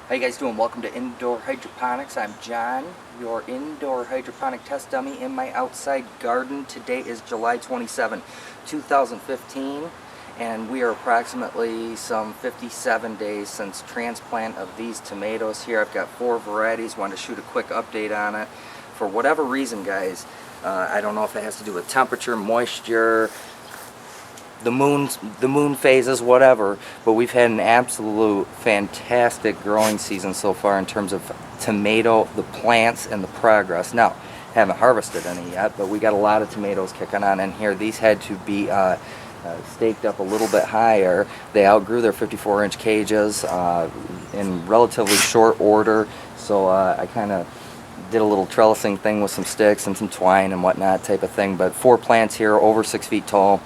How you guys doing? Welcome to Indoor Hydroponics. I'm John, your indoor hydroponic test dummy in my outside garden. Today is July 27, 2015, and we are approximately some 57 days since transplant of these tomatoes here. I've got 4 varieties. Wanted to shoot a quick update on it. For whatever reason, guys, I don't know if it has to do with temperature, moisture, the moon phases, whatever, but we've had an absolute fantastic growing season so far in terms of tomato, the plants, and the progress. Now, haven't harvested any yet, but we got a lot of tomatoes kicking on in here. These had to be staked up a little bit higher. They outgrew their 54-inch cages in relatively short order, so I kind of did a little trellising thing with some sticks and some twine and whatnot type of thing. But 4 plants here, over 6 feet tall,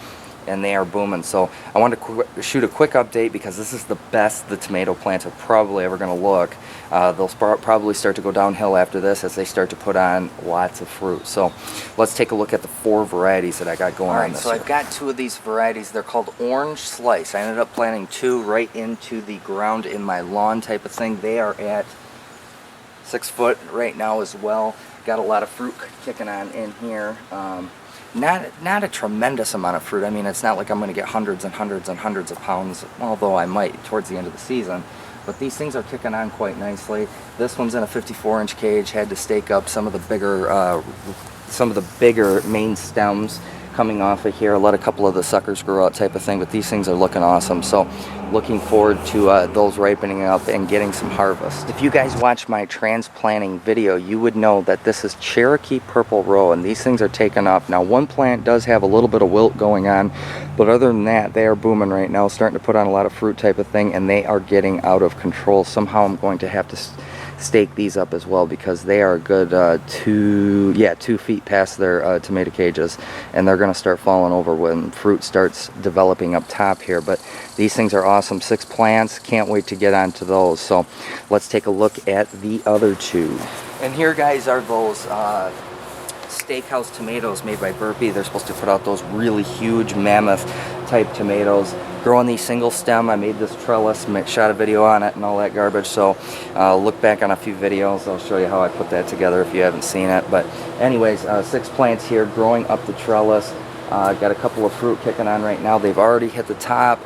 and they are booming. So I wanted to shoot a quick update because this is the best the tomato plants are probably ever going to look. They'll probably start to go downhill after this as they start to put on lots of fruit. So let's take a look at the 4 varieties that I got going on this year. So I've got 2 of these varieties. They're called Orange Slice. I ended up planting 2 right into the ground in my lawn type of thing. They are at 6 foot right now as well. Got a lot of fruit kicking on in here. Not a tremendous amount of fruit. I mean, it's not like I'm going to get hundreds and hundreds and hundreds of pounds, although I might towards the end of the season. But these things are kicking on quite nicely. This one's in a 54-inch cage. Had to stake up some of the bigger main stems coming off of here. Let a couple of the suckers grow out type of thing, but these things are looking awesome. So looking forward to those ripening up and getting some harvest. If you guys watch my transplanting video, you would know that this is Cherokee Purple Row, and these things are taking off. Now, one plant does have a little bit of wilt going on, but other than that, they are booming right now, starting to put on a lot of fruit type of thing, and they are getting out of control. Somehow I'm going to have to stake these up as well because they are a good 2 feet past their tomato cages, and they're going to start falling over when fruit starts developing up top here. But these things are awesome. 6 plants, can't wait to get onto those. So let's take a look at the other 2. And here, guys, are those Steakhouse tomatoes made by Burpee. They're supposed to put out those really huge mammoth type tomatoes. Growing these single stem. I made this trellis, shot a video on it and all that garbage, so look back on a few videos. I'll show you how I put that together if you haven't seen it. But anyways, 6 plants here growing up the trellis. Got a couple of fruit kicking on right now. They've already hit the top,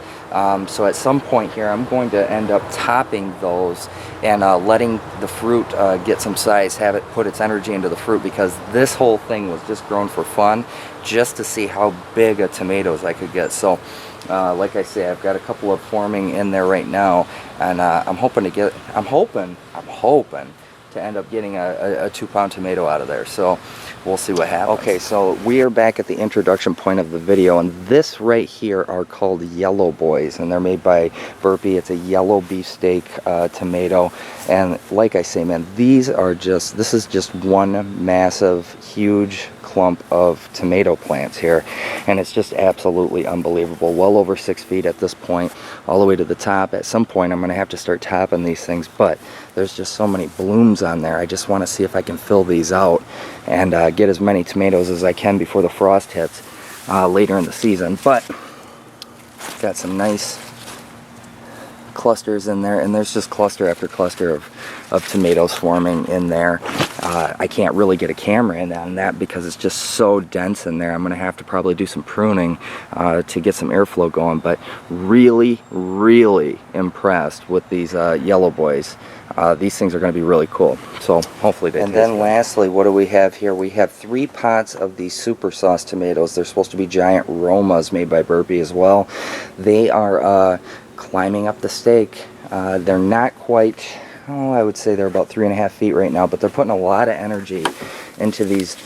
so at some point here I'm going to end up topping those and letting the fruit get some size, have it put its energy into the fruit, because this whole thing was just grown for fun, just to see how big a tomatoes I could get. So like I say, I've got a couple of forming in there right now, and I'm hoping to end up getting a 2-pound tomato out of there. So we'll see what happens. Okay, so we are back at the introduction point of the video, and this right here are called Yellow Boys, and they're made by Burpee. It's a yellow beefsteak tomato, and like I say, man, this is just one massive, huge clump of tomato plants here, and it's just absolutely unbelievable. Well over 6 feet at this point, all the way to the top. At some point I'm going to have to start topping these things, but there's just so many blooms on there. I just want to see if I can fill these out and get as many tomatoes as I can before the frost hits later in the season. But got some nice clusters in there, and there's just cluster after cluster of tomatoes forming in there. I can't really get a camera in on that because it's just so dense in there. I'm going to have to probably do some pruning to get some airflow going, but really, really impressed with these Yellow Boys. These things are going to be really cool, so hopefully they taste good. And then lastly, what do we have here? We have 3 pots of these super sauce tomatoes. They're supposed to be giant Romas made by Burpee as well. They are climbing up the stake. They're not quite, I would say they're about 3.5 feet right now, but they're putting a lot of energy into these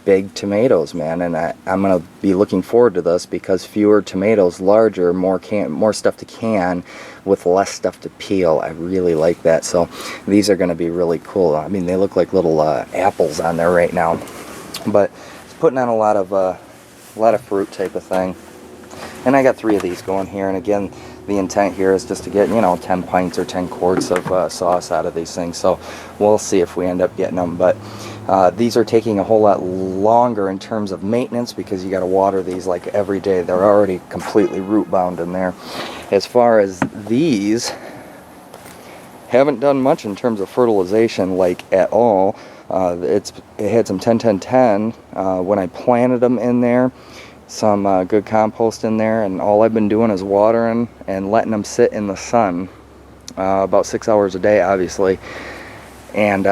big tomatoes, man, and I'm going to be looking forward to this because fewer tomatoes, larger, more stuff to can with less stuff to peel. I really like that. So these are going to be really cool. I mean, they look like little apples on there right now, but it's putting on a lot of fruit type of thing. And I got 3 of these going here, and again, the intent here is just to get, 10 pints or 10 quarts of sauce out of these things. So we'll see if we end up getting them. But these are taking a whole lot longer in terms of maintenance because you got to water these like every day. They're already completely root bound in there. As far as these, haven't done much in terms of fertilization, like at all. It had some 10-10-10 when I planted them in there, some good compost in there, and all I've been doing is watering and letting them sit in the sun about 6 hours a day, obviously. And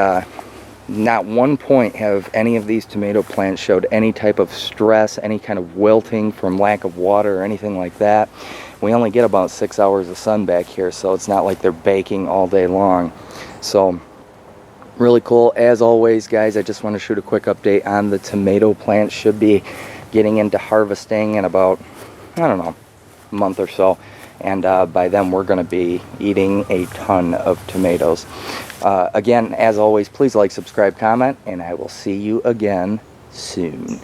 not one point have any of these tomato plants showed any type of stress, any kind of wilting from lack of water or anything like that. We only get about 6 hours of sun back here, so it's not like they're baking all day long. So really cool. As always, guys, I just want to shoot a quick update on the tomato plants. Should be getting into harvesting in about, I don't know, a month or so. And by then we're going to be eating a ton of tomatoes. Again, as always, please like, subscribe, comment, and I will see you again soon.